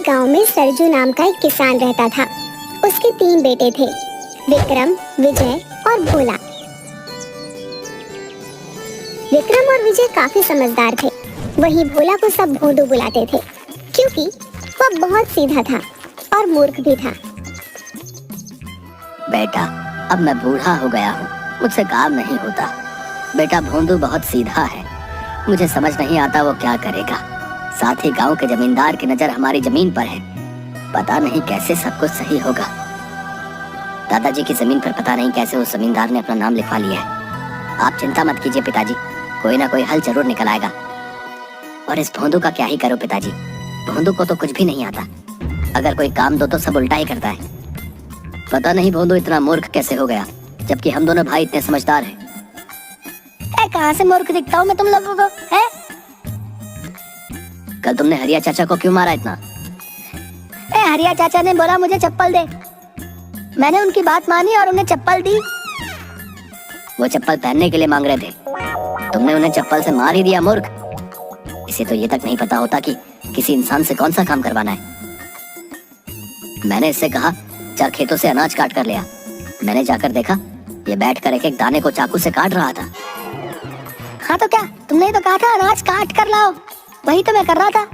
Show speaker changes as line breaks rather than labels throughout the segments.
गांव में सरजू नाम का एक किसान रहता था। उसके 3 बेटे थे, विक्रम, विजय और भोला। विक्रम और विजय काफी समझदार थे। वहीं भोला को सब भोंदू बुलाते थे क्योंकि वह बहुत सीधा था और मूर्ख भी था।
बेटा, अब मैं बूढ़ा हो गया हूँ, मुझसे काम नहीं होता। बेटा भोंदू बहुत सीधा है, मुझे समझ नहीं आता वो क्या करेगा। साथ ही गांव के जमींदार की नजर हमारी जमीन पर है, पता नहीं कैसे सब कुछ सही होगा। दादाजी की जमीन पर पता नहीं कैसे उस जमींदार ने अपना नाम लिखवा लिया है। आप चिंता मत कीजिए पिताजी, कोई ना कोई हल जरूर निकल आएगा। और इस भोंदू का क्या ही करो पिताजी, भोंदू को तो कुछ भी नहीं आता। अगर कोई काम दो तो सब उल्टा ही करता है। पता नहीं भोंदू इतना मूर्ख कैसे हो गया, जबकि हम दोनों भाई इतने समझदार हैं।
कहाँ से मूर्ख दिखता हूँ मैं तुम लोगों को, है?
कल तुमने हरिया चाचा को क्यों मारा इतना?
हरिया चाचा ने बोला मुझे चप्पल दे, मैंने उनकी बात मानी और उन्हें चप्पल दी।
वो चप्पल पहनने के लिए मांग रहे थे, तुमने उन्हें चप्पल से मार ही दिया मूर्ख। इसे तो ये तक नहीं पता होता कि किसी इंसान से कौन सा काम करवाना है। मैंने इससे कहा चल खेतों से अनाज काट कर ले आ। मैंने जाकर देखा ये बैठकर एक एक दाने को चाकू से काट रहा था।
हाँ तो क्या, तुमने ही तो कहा था अनाज काट कर लाओ, वही तो मैं कर रहा था।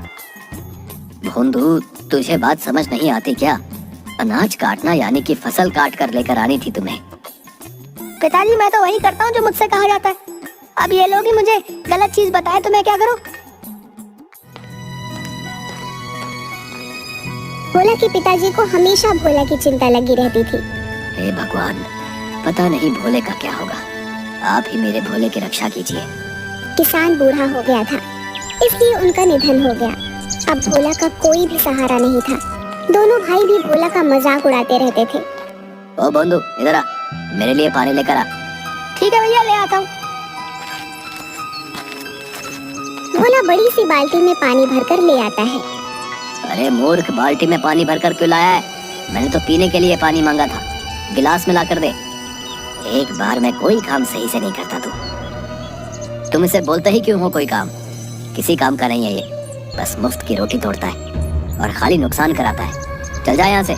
भोंदू, तुझे बात समझ नहीं आती क्या? अनाज काटना यानी कि फसल काट कर लेकर आनी थी तुम्हें।
पिताजी मैं तो वही करता हूँ जो मुझसे कहा जाता है। अब ये लोग ही मुझे गलत चीज बताए तो मैं क्या करूँ?
भोला के पिताजी को हमेशा भोला की चिंता लगी रहती थी।
हे भगवान, पता नहीं भोले का क्या होगा, आप ही मेरे भोले की रक्षा कीजिए।
किसान बूढ़ा हो गया था, इसलिए उनका निधन हो गया। अब भोला का कोई भी सहारा नहीं था। दोनों भाई भी भोला का मजाक उड़ाते रहते थे।
ओ भोंदू, इधर आ, मेरे लिए पानी लेकर आ।
ठीक है भैया, ले आता हूँ।
भोला बड़ी सी बाल्टी में पानी भरकर ले आता है।
अरे मूर्ख, बाल्टी में पानी भरकर क्यों लाया है? मैंने तो पीने के लिए पानी मांगा था, गिलास में ला कर दे। एक बार में कोई काम सही से नहीं करता तुम इसे बोलते ही क्यों हो कोई काम? किसी काम का नहीं है ये, बस मुफ्त की रोटी तोड़ता है और खाली नुकसान कराता है। चल जा यहाँ से।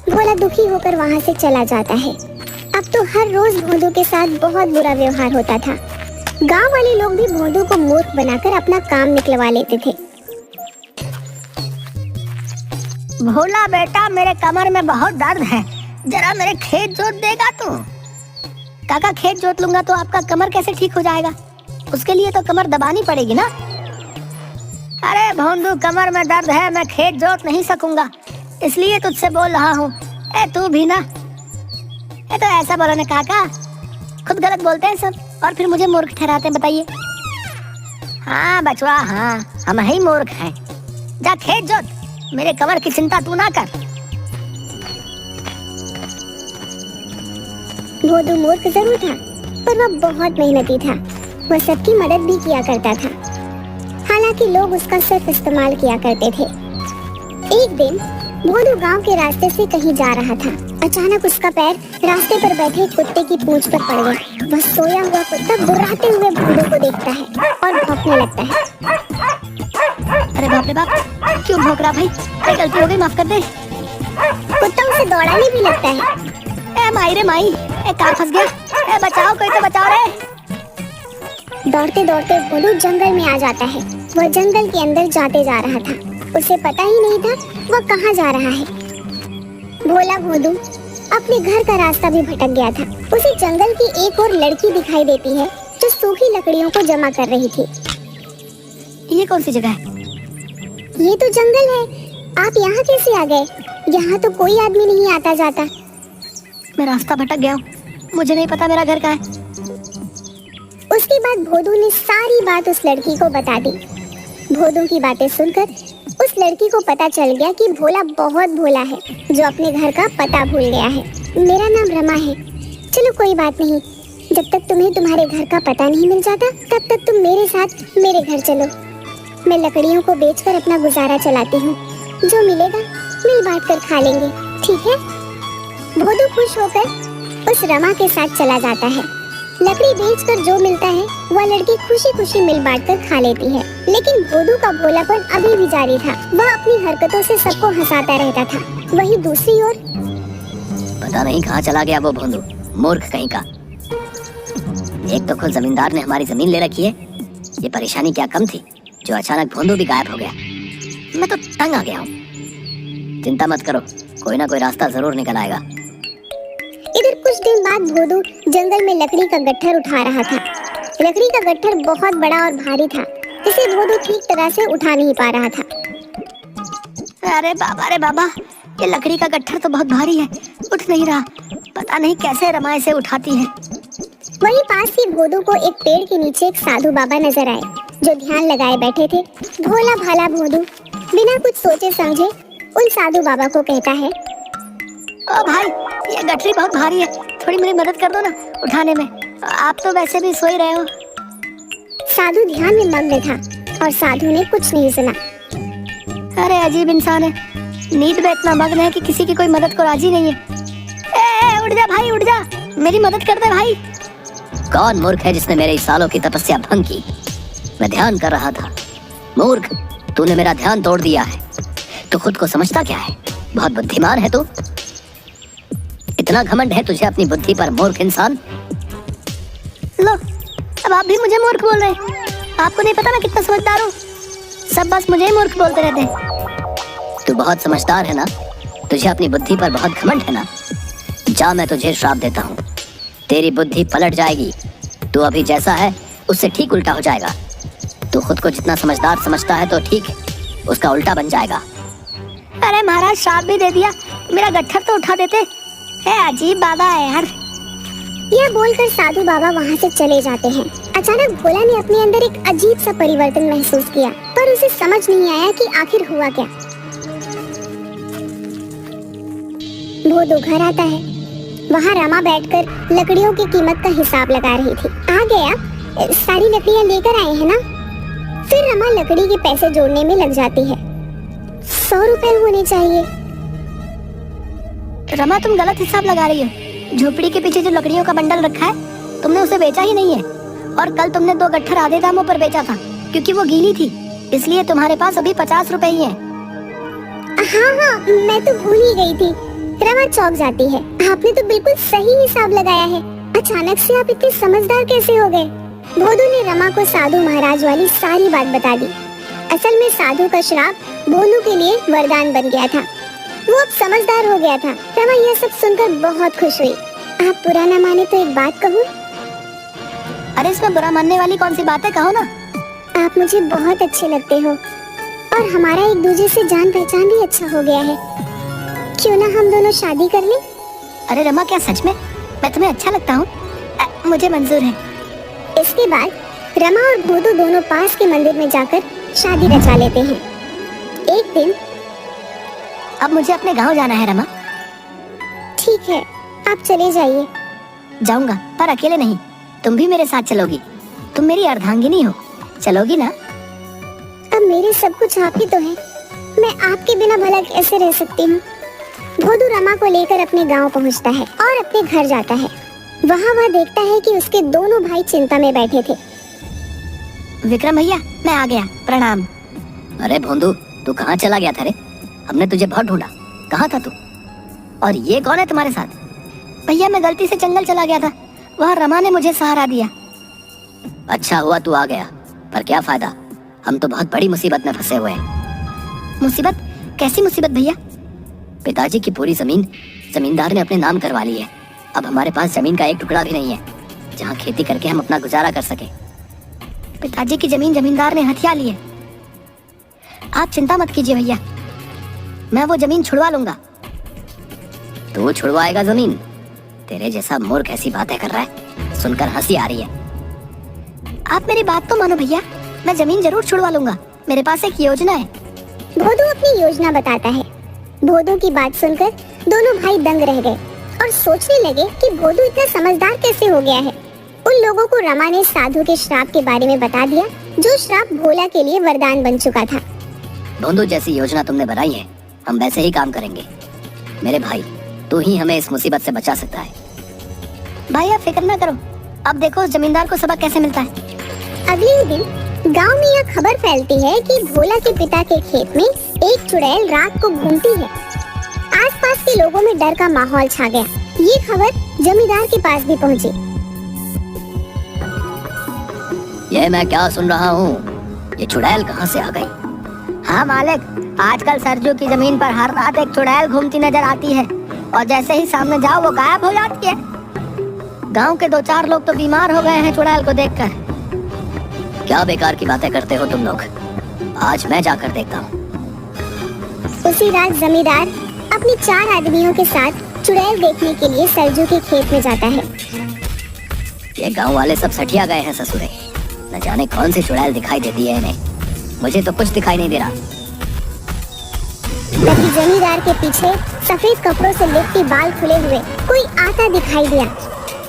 भोला दुखी होकर वहाँ से चला जाता है। अब तो हर रोज भोंदू के साथ बहुत बुरा व्यवहार होता था। गांव वाले लोग भी भोंदू को मूर्ख बनाकर अपना काम निकलवा लेते थे।
भोला बेटा, मेरे कमर में बहुत दर्द है, जरा मेरे खेत जोत देगा तू? काका, खेत जोत लूंगा तो आपका कमर कैसे ठीक हो जाएगा? उसके लिए तो कमर दबानी पड़ेगी ना। अरे भोंदू, कमर में दर्द है, मैं खेत जोत नहीं सकूंगा, इसलिए तुझसे बोल रहा हूँ। तू भी ना, तो ऐसा बोलो ना काका, खुद गलत बोलते हैं सब और फिर मुझे मूर्ख ठहराते हैं, बताइए। हाँ बचवा, हाँ हम ही मूर्ख हैं। जा खेत जोत, मेरे कमर की चिंता तू ना कर।
भोंदू मूर्ख जरूर था, पर वह बहुत मेहनती था। वह सबकी मदद भी किया करता था, हालांकि लोग उसका सिर्फ इस्तेमाल किया करते थे। एक दिन भोंदू गांव के रास्ते से कहीं जा रहा था। अचानक उसका पैर रास्ते पर बैठे कुत्ते की पूंछ पर पड़ गया। वह सोया हुआ कुत्ता गुर्राते हुए भोंदू को देखता है और भौंकने लगता है।
अरे बाप रे बाप, क्यों भौंक रहा भाई? कोई गलती हो गई, माफ कर दे।
कुत्ता उसे दौड़ाने भी लगता है।
माई रे माई, कहाँ फंस गया? बचाओ, कोई तो बचाओ रे।
दौड़ते दौड़ते भोंदू जंगल में आ जाता है। वह जंगल के अंदर जाते जा रहा था, उसे पता ही नहीं था वह कहाँ जा रहा है। भोला भोंदू अपने घर का रास्ता भी भटक गया था। उसे जंगल की एक और लड़की दिखाई देती है जो सूखी लकड़ियों को जमा कर रही थी।
ये कौन सी जगह है?
ये तो जंगल है, आप यहाँ कैसे आ गए? यहाँ तो कोई आदमी नहीं आता जाता।
मैं रास्ता भटक गया हूँ, मुझे नहीं पता मेरा घर कहाँ है।
उसके बाद भोंदू ने सारी बात उस लड़की को बता दी। भोंदू की बातें सुनकर उस लड़की को पता चल गया कि भोला बहुत भोला है, जो अपने घर का पता भूल गया है। मेरा नाम रमा है। चलो कोई बात नहीं, जब तक तुम्हें तुम्हारे घर का पता नहीं मिल जाता तब तक तुम मेरे साथ मेरे घर चलो। मैं लकड़ियों को बेचकर अपना गुजारा चलाती हूँ, जो मिलेगा मिल बांट कर खा लेंगे, ठीक है? भोंदू खुश होकर उस रमा के साथ चला जाता है। लकड़ी बेचकर जो मिलता है वह लड़की खुशी खुशी मिल बांट कर खा लेती है। लेकिन भोदू का भोलापन अभी भी जारी था। वह अपनी हरकतों से सबको हंसाता रहता था। वहीं दूसरी ओर
पता नहीं कहाँ चला गया वो भोंदू, मूर्ख कहीं का। एक तो खुद जमींदार ने हमारी जमीन ले रखी है, ये परेशानी क्या कम थी जो अचानक भोंदू भी गायब हो गया। मैं तो तंग आ गया हूँ। चिंता मत करो, कोई ना कोई रास्ता जरूर निकल आएगा।
इधर कुछ दिन बाद भोदू जंगल में लकड़ी का गट्ठर उठा रहा था। लकड़ी का गट्ठर बहुत बड़ा और भारी था, इसे भोदू ठीक तरह से उठा नहीं पा रहा था।
अरे बाबा, ये लकड़ी का गट्ठर तो बहुत भारी है, उठ नहीं रहा। पता नहीं कैसे रमा इसे उठाती है।
वहीं पास ही भोदू को एक पेड़ के नीचे एक साधु बाबा नजर आए, जो ध्यान लगाए बैठे थे। भोला भाला भोदू बिना कुछ सोचे समझे उन साधु बाबा को कहता है,
ओ भाई, ये गठरी बहुत भारी है, थोड़ी मेरी मदद कर दो ना उठाने में। आप तो वैसे भी सो ही रहे हो।
साधु ध्यान में मग्न था और साधु ने कुछ नहीं सुना।
अरे अजीब इंसान है, नींद में इतना मग्न है कि किसी की कोई मदद को राजी नहीं है। ए, उठ जा भाई, उठ जा, मेरी मदद कर दे भाई।
कौन मूर्ख है जिसने मेरे सालों की तपस्या भंग की? मैं ध्यान कर रहा था। मूर्ख, तूने मेरा ध्यान तोड़ दिया है। तू खुद को समझता क्या है? बहुत बुद्धिमान है तू। इतना घमंड है तुझे अपनी बुद्धि पर, मूर्ख इंसान।
लो, अब आप भी मुझे मूर्ख बोल रहे हैं। आपको नहीं पता मैं कितना समझदार हूँ। सब बस मुझे ही मूर्ख बोलते रहते हैं।
तू बहुत समझदार है ना? तुझे अपनी बुद्धि पर बहुत घमंड है ना? जा, मैं तुझे श्राप देता हूँ, तेरी बुद्धि पलट जाएगी। तू अभी जैसा है उससे ठीक उल्टा हो जाएगा। तू खुद को जितना समझदार समझता है तो ठीक उसका उल्टा बन जाएगा।
अरे महाराज, श्राप भी दे दिया, मेरा गट्ठर तो उठा देते। है अजीब बाबा है यार।
यह बोलकर साधु बाबा वहाँ से चले जाते हैं। अचानक भोला ने अपने अंदर एक अजीब सा परिवर्तन महसूस किया, पर उसे समझ नहीं आया कि आखिर हुआ क्या। भोदू घर आता है। वहाँ रमा बैठकर लकड़ियों की कीमत का हिसाब लगा रही थी। आ गया, सारी लकड़ियाँ लेकर आए हैं ना? फिर रमा लकड़ी के पैसे जोड़ने में लग जाती है। 100 रुपए होने चाहिए।
रमा, तुम गलत हिसाब लगा रही हो। झोपड़ी के पीछे जो लकड़ियों का बंडल रखा है, तुमने उसे बेचा ही नहीं है। और कल तुमने 2 गट्ठर आधे दामों पर बेचा था, क्योंकि वो गीली थी, इसलिए तुम्हारे पास अभी 50 रुपए ही है।
हाँ, मैं तो भूल ही गई थी। रमा चौंक जाती है। आपने तो बिल्कुल सही हिसाब लगाया है। अचानक से आप इतने समझदार कैसे हो गए? भोदू ने रमा को साधु महाराज वाली सारी बात बता दी। असल में साधु का श्राप भोदू के लिए वरदान बन गया था। वो अब समझदार हो गया था। रमा यह सब सुनकर बहुत खुश हुई। आप बुरा न माने तो एक बात कहूँ?
अरे इसमें बुरा मानने वाली कौन सी बात है, कहो ना।
आप मुझे बहुत अच्छे लगते हो और हमारा एक दूसरे से जान पहचान भी अच्छा हो गया है। क्यों ना हम दोनों शादी कर लें?
अरे रमा, क्या सच में मैं तुम्हें अच्छा लगता हूँ? मुझे मंजूर है।
इसके बाद रमा और भोदू दोनों पास के मंदिर में जाकर शादी रचा लेते हैं। एक दिन,
अब मुझे अपने गांव जाना है रमा।
ठीक है, आप चले जाइए।
जाऊंगा, पर अकेले नहीं, तुम भी मेरे साथ चलोगी। तुम मेरी अर्धांगिनी हो, चलोगी ना?
अब मेरे सब कुछ आप ही तो हैं। मैं आपके बिना भला कैसे रह सकती हूँ? भोदू रमा को लेकर अपने गांव पहुँचता है और अपने घर जाता है। वहाँ वह देखता है कि उसके दोनों भाई चिंता में बैठे थे।
विक्रम भैया, मैं आ गया, प्रणाम।
अरे भोंदू, तू कहाँ चला गया था रे? हमने तुझे बहुत ढूंढा, कहाँ था तू? और ये कौन है तुम्हारे साथ?
भैया, मैं गलती से जंगल चला गया था, वहाँ रमा ने मुझे सहारा दिया।
अच्छा हुआ तू आ गया, पर क्या फायदा? हम तो बहुत बड़ी मुसीबत में फंसे हुए हैं।
मुसीबत? कैसी मुसीबत भैया?
पिताजी की पूरी जमीन जमींदार ने अपने नाम करवा ली है। अब हमारे पास जमीन का एक टुकड़ा भी नहीं है जहाँ खेती करके हम अपना गुजारा कर सके।
पिताजी की जमीन जमींदार ने हथिया ली है। आप चिंता मत कीजिए भैया, मैं वो जमीन छुड़वा लूंगा।
तू छुड़वाएगा जमीन? तेरे जैसा मूर्ख ऐसी बातें कर रहा है, सुनकर हंसी आ रही है।
आप मेरी बात तो मानो भैया, मैं जमीन जरूर छुड़वा लूंगा। मेरे पास एक योजना है।
भोदू अपनी योजना बताता है। भोदू की बात सुनकर दोनों भाई दंग रह गए और सोचने लगे कि भोदू इतना समझदार कैसे हो गया है। उन लोगों को रमा ने साधु के श्राप के बारे में बता दिया, जो श्राप भोला के लिए वरदान बन चुका था।
भोंदू, जैसी योजना तुमने बनाई है हम वैसे ही काम करेंगे। मेरे भाई, तू ही हमें इस मुसीबत से बचा सकता है।
भाई आप फिक्र ना करो, अब देखो उस जमींदार को सबक कैसे मिलता है।
अगले ही दिन गांव में यह खबर फैलती है कि भोला के पिता के खेत में एक चुड़ैल रात को घूमती है। आसपास के लोगों में डर का माहौल छा गया। ये खबर जमींदार के पास भी पहुंची।
ये मैं क्या सुन रहा हूँ? ये चुड़ैल कहाँ से आ गई?
हाँ मालिक, आजकल सरजू की जमीन पर हर रात एक चुड़ैल घूमती नजर आती है और जैसे ही सामने जाओ वो गायब हो जाती है। गांव के 2-4 लोग तो बीमार हो गए हैं चुड़ैल को देखकर।
क्या बेकार की बातें करते हो तुम लोग? आज मैं जाकर देखता हूँ।
उसी रात जमींदार अपने 4 आदमियों के साथ चुड़ैल देखने के लिए सरजू के खेत में जाता है।
ये गांव वाले सब सठिया गए हैं ससुरे। न जाने कौन सी चुड़ैल दिखाई देती है इन्हें। मुझे तो कुछ दिखाई नहीं दे रहा।
तभी जमींदार के पीछे सफेद कपड़ों से लिपटी बाल खुले हुए कोई आता दिखाई दिया।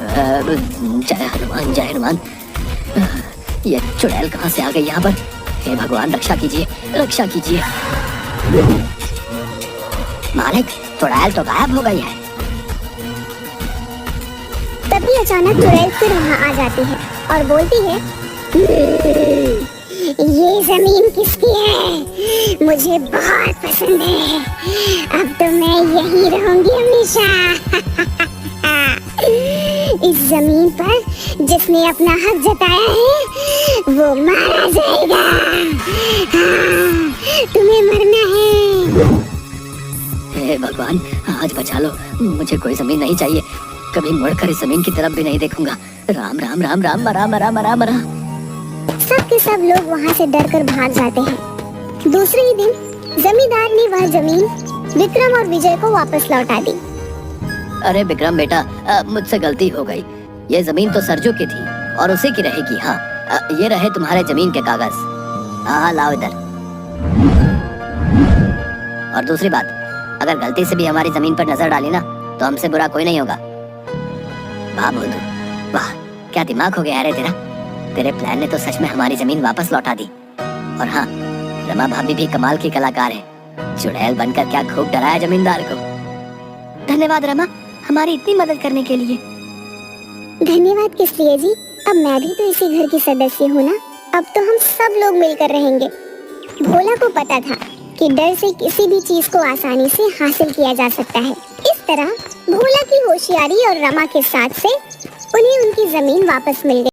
जय हनुमान, जय हनुमान। ये चुड़ैल कहाँ से आ गई यहाँ पर? हे भगवान, रक्षा कीजिए, रक्षा कीजिए। मालिक, चुड़ैल तो गायब हो गई है।
तभी अचानक चुड़ैल फिर वहाँ आ जाती है और बोलती है, ये जमीन किसकी है? मुझे बहुत पसंद है। अब तो मैं यही रहूंगी हमेशा। इस जमीन पर जिसने अपना हक जताया है वो मारा जाएगा। हाँ, तुम्हें मरना है।
हे भगवान, आज बचा लो। मुझे कोई जमीन नहीं चाहिए। कभी मुड़कर इस जमीन की तरफ भी नहीं देखूंगा। राम राम राम राम, मरा मरा मरा मरा।
सब के सब लोग वहाँ से डरकर भाग जाते हैं। दूसरे ही दिन जमींदार ने वह जमीन विक्रम और विजय को वापस लौटा दी।
अरे विक्रम बेटा, मुझसे गलती हो गई। ये जमीन तो सरजू की थी और उसी की रहेगी। हाँ, ये रहे तुम्हारे जमीन के कागज। हाँ, लाओ इधर। और दूसरी बात, अगर गलती से भी हमारी जमीन पर नजर डाली ना तो हमसे बुरा कोई नहीं होगा। वाह भोदू, वाह, क्या दिमाग हो गया रे तेरा। तेरे प्लान ने तो सच में हमारी जमीन वापस लौटा दी। और हाँ, रमा भाभी भी कमाल की कलाकार है। चुड़ैल बनकर क्या खूब डराया जमींदार को।
धन्यवाद रमा, हमारी इतनी मदद करने के लिए।
धन्यवाद किस लिए जी? अब मैं भी तो इसी घर की सदस्य हूँ ना। अब तो हम सब लोग मिलकर रहेंगे। भोला को पता था कि डर से किसी भी चीज को आसानी से हासिल किया जा सकता है। इस तरह भोला की होशियारी और रमा के साथ से उन्हें उनकी जमीन वापस मिल गई।